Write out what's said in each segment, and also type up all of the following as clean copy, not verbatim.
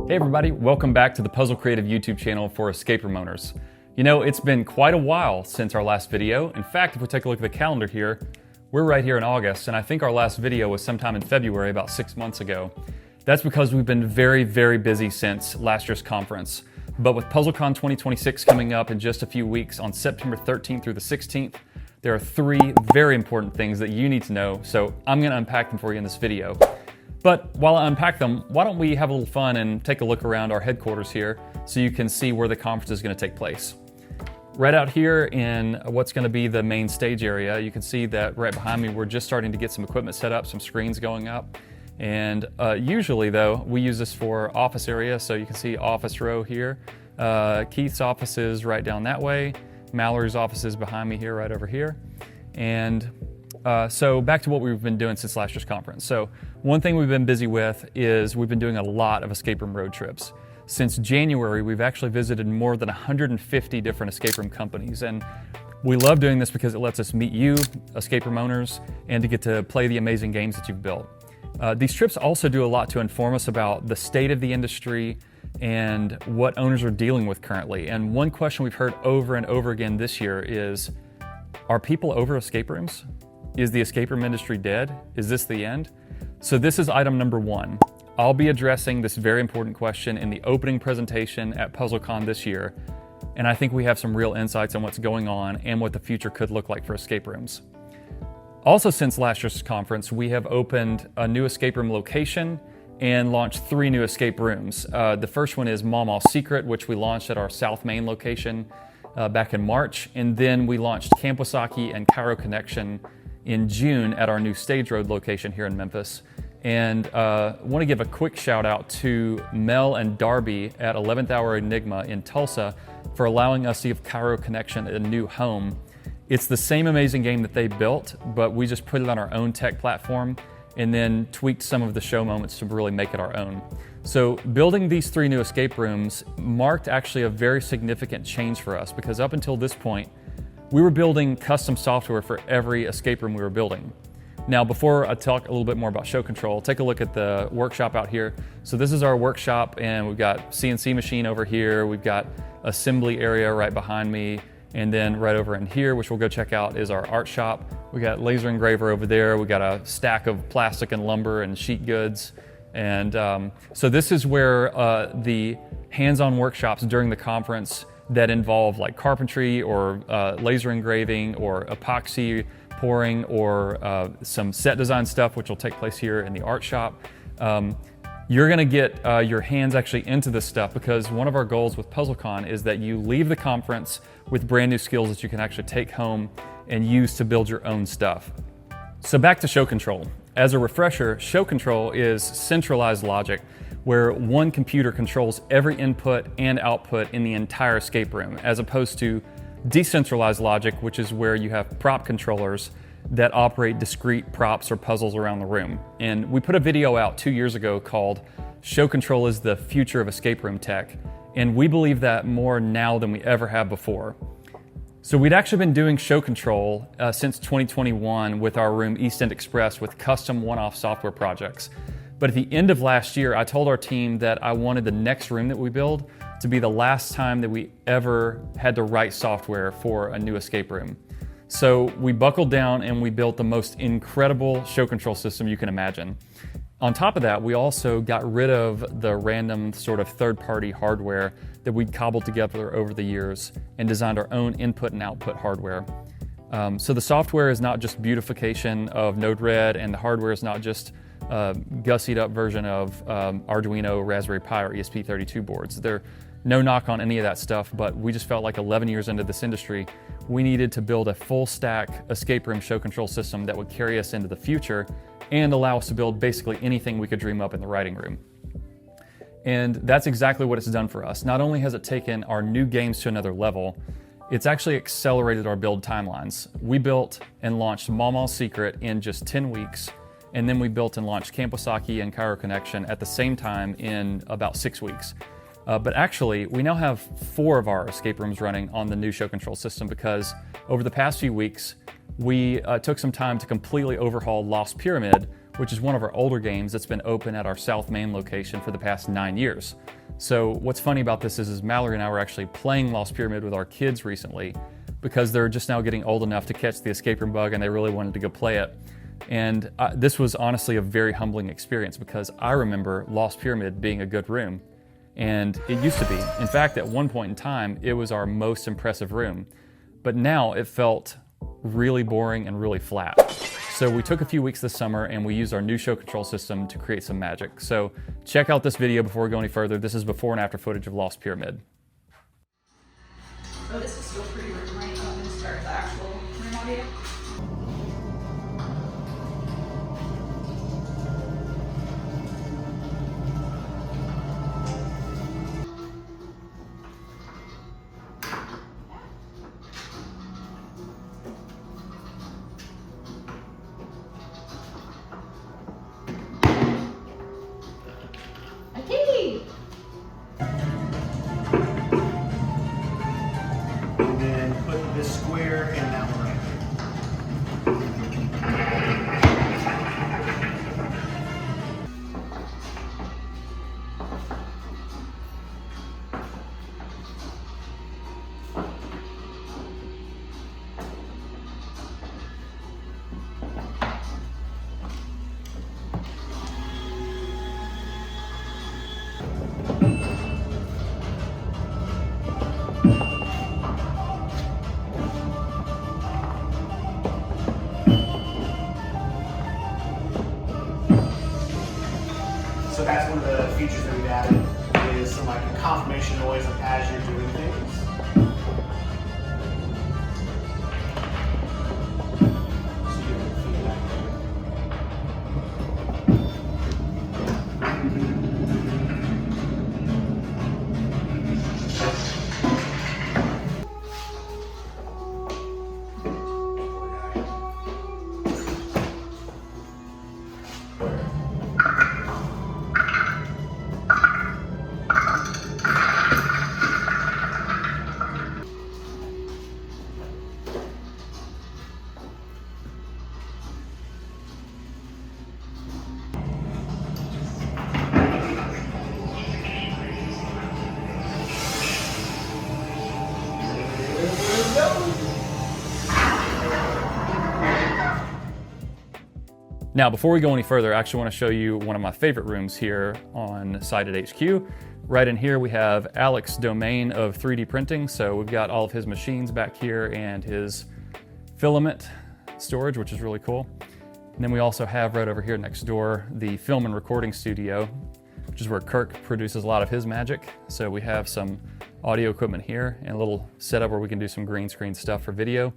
Hey everybody, welcome back to the Puzzle Creative YouTube channel for escape room owners. You know, it's been quite a while since our last video. In fact, if we take a look at the calendar here, we're right here in August, and I think our last video was sometime in February, about 6 months ago. That's because we've been very, very busy since last year's conference. But with PuzzleCon 2026 coming up in just a few weeks on September 13th through the 16th, there are 3 very important things that you need to know, so I'm gonna unpack them for you in this video. But while I unpack them, why don't we have a little fun and take a look around our headquarters here so you can see where the conference is going to take place. Right out here in what's going to be the main stage area, you can see that right behind me we're just starting to get some equipment set up, some screens going up. And usually though, we use this for office area, so you can see office row here. Keith's office is right down that way. Mallory's office is behind me here, right over here. And so back to what we've been doing since last year's conference. So one thing we've been busy with is we've been doing a lot of escape room road trips. Since January, we've actually visited more than 150 different escape room companies. And we love doing this because it lets us meet you, escape room owners, and to get to play the amazing games that you've built. These trips also do a lot to inform us about the state of the industry and what owners are dealing with currently. And one question we've heard over and over again this year is, are people over escape rooms? Is the escape room industry dead? Is this the end? So this is item number 1. I'll be addressing this very important question in the opening presentation at PuzzleCon this year, and I think we have some real insights on what's going on and what the future could look like for escape rooms. Also, since last year's conference, we have opened a new escape room location and launched 3 new escape rooms. The first one is Mama's Secret, which we launched at our South Main location back in March, and then we launched Camposaki and Cairo Connection in June at our new Stage Road location here in Memphis. And I want to give a quick shout out to Mel and Darby at 11th Hour Enigma in Tulsa for allowing us to give Cairo Connection a new home. It's the same amazing game that they built, but we just put it on our own tech platform and then tweaked some of the show moments to really make it our own. So building these 3 new escape rooms marked actually a very significant change for us, because up until this point, we were building custom software for every escape room we were building. Now, before I talk a little bit more about show control, take a look at the workshop out here. So this is our workshop, and we've got CNC machine over here. We've got assembly area right behind me. And then right over in here, which we'll go check out, is our art shop. We got laser engraver over there. We got a stack of plastic and lumber and sheet goods. And so this is where the hands-on workshops during the conference that involve like carpentry or laser engraving or epoxy pouring or some set design stuff, which will take place here in the art shop. You're gonna get your hands actually into this stuff, because one of our goals with PuzzleCon is that you leave the conference with brand new skills that you can actually take home and use to build your own stuff. So back to show control. As a refresher, show control is centralized logic, where one computer controls every input and output in the entire escape room, as opposed to decentralized logic, which is where you have prop controllers that operate discrete props or puzzles around the room. And we put a video out 2 years ago called Show Control is the Future of Escape Room Tech, and we believe that more now than we ever have before. So we'd actually been doing show control since 2021 with our room East End Express with custom one-off software projects. But at the end of last year, I told our team that I wanted the next room that we build to be the last time that we ever had to write software for a new escape room. So we buckled down and we built the most incredible show control system you can imagine. On top of that, we also got rid of the random sort of third-party hardware that we'd cobbled together over the years and designed our own input and output hardware. So the software is not just beautification of Node-RED, and the hardware is not just gussied up version of Arduino, Raspberry Pi, or ESP32 boards. They're no knock on any of that stuff, but we just felt like 11 years into this industry, we needed to build a full stack escape room show control system that would carry us into the future and allow us to build basically anything we could dream up in the writing room. And that's exactly what it's done for us. Not only has it taken our new games to another level, it's actually accelerated our build timelines. We built and launched Mama's Secret in just 10 weeks, and then we built and launched Camposaki and Cairo Connection at the same time in about 6 weeks. But actually, we now have 4 of our escape rooms running on the new show control system, because over the past few weeks, we took some time to completely overhaul Lost Pyramid, which is one of our older games that's been open at our South Main location for the past 9 years. So what's funny about this is Mallory and I were actually playing Lost Pyramid with our kids recently because they're just now getting old enough to catch the escape room bug and they really wanted to go play it. And this was honestly a very humbling experience because I remember Lost Pyramid being a good room. And it used to be. In fact, at one point in time, it was our most impressive room. But now it felt really boring and really flat. So we took a few weeks this summer and we used our new show control system to create some magic. So check out this video before we go any further. This is before and after footage of Lost Pyramid. Oh, this is still pretty room, right? I'm going to start the actual room audio. And then put this square in that one right So that's one of the features that we've added is some like confirmation noise as you're doing things. So you get feedback Now, before we go any further, I actually want to show you one of my favorite rooms here on site at HQ. Right in here, we have Alex's domain of 3D printing. So we've got all of his machines back here and his filament storage, which is really cool. And then we also have right over here next door, the film and recording studio, which is where Kirk produces a lot of his magic. So we have some audio equipment here and a little setup where we can do some green screen stuff for video.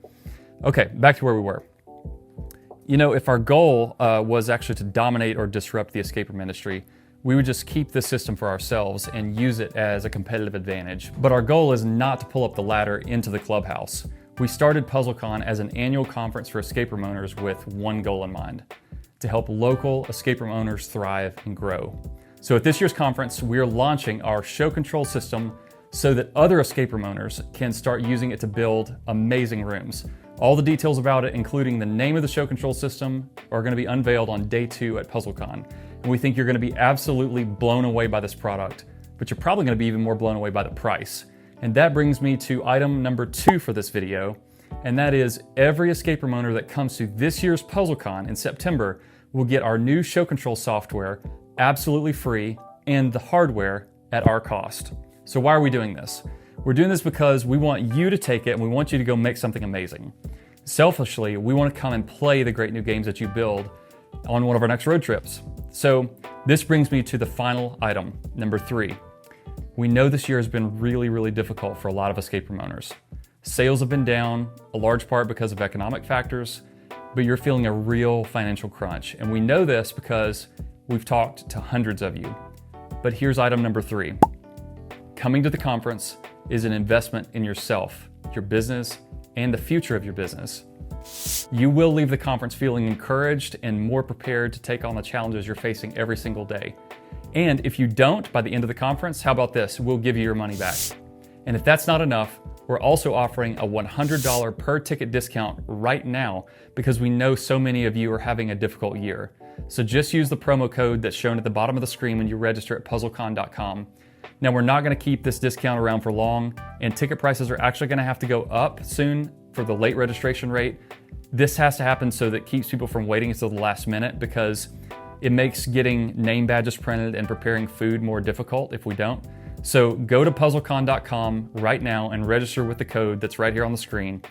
Okay, back to where we were. You know, if our goal was actually to dominate or disrupt the escape room industry, we would just keep this system for ourselves and use it as a competitive advantage. But our goal is not to pull up the ladder into the clubhouse. We started PuzzleCon as an annual conference for escape room owners with one goal in mind: to help local escape room owners thrive and grow. So at this year's conference, we're launching our show control system so that other escape room owners can start using it to build amazing rooms. All the details about it, including the name of the show control system, are going to be unveiled on day 2 at PuzzleCon. And we think you're going to be absolutely blown away by this product, but you're probably going to be even more blown away by the price. And that brings me to item number 2 for this video, and that is every escape room owner that comes to this year's PuzzleCon in September will get our new show control software absolutely free and the hardware at our cost. So why are we doing this? We're doing this because we want you to take it and we want you to go make something amazing. Selfishly, we want to come and play the great new games that you build on one of our next road trips. So this brings me to the final item, number 3. We know this year has been really difficult for a lot of escape room owners. Sales have been down, a large part because of economic factors, but you're feeling a real financial crunch. And we know this because we've talked to hundreds of you. But here's item number 3. Coming to the conference is an investment in yourself, your business, and the future of your business. You will leave the conference feeling encouraged and more prepared to take on the challenges you're facing every single day. And if you don't by the end of the conference, how about this? We'll give you your money back. And if that's not enough, we're also offering a $100 per ticket discount right now because we know so many of you are having a difficult year. So just use the promo code that's shown at the bottom of the screen when you register at PuzzleCon.com. Now we're not going to keep this discount around for long, and ticket prices are actually going to have to go up soon for the late registration rate. This has to happen so that it keeps people from waiting until the last minute, because it makes getting name badges printed and preparing food more difficult if we don't. So go to PuzzleCon.com right now and register with the code that's right here on the screen.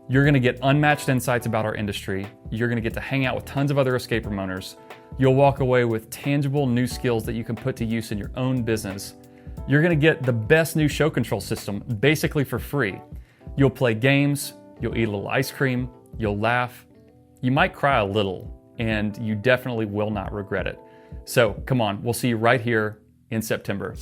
You're gonna get unmatched insights about our industry. You're gonna get to hang out with tons of other escape room owners. You'll walk away with tangible new skills that you can put to use in your own business. You're gonna get the best new show control system, basically for free. You'll play games, you'll eat a little ice cream, you'll laugh, you might cry a little, and you definitely will not regret it. So come on, we'll see you right here in September.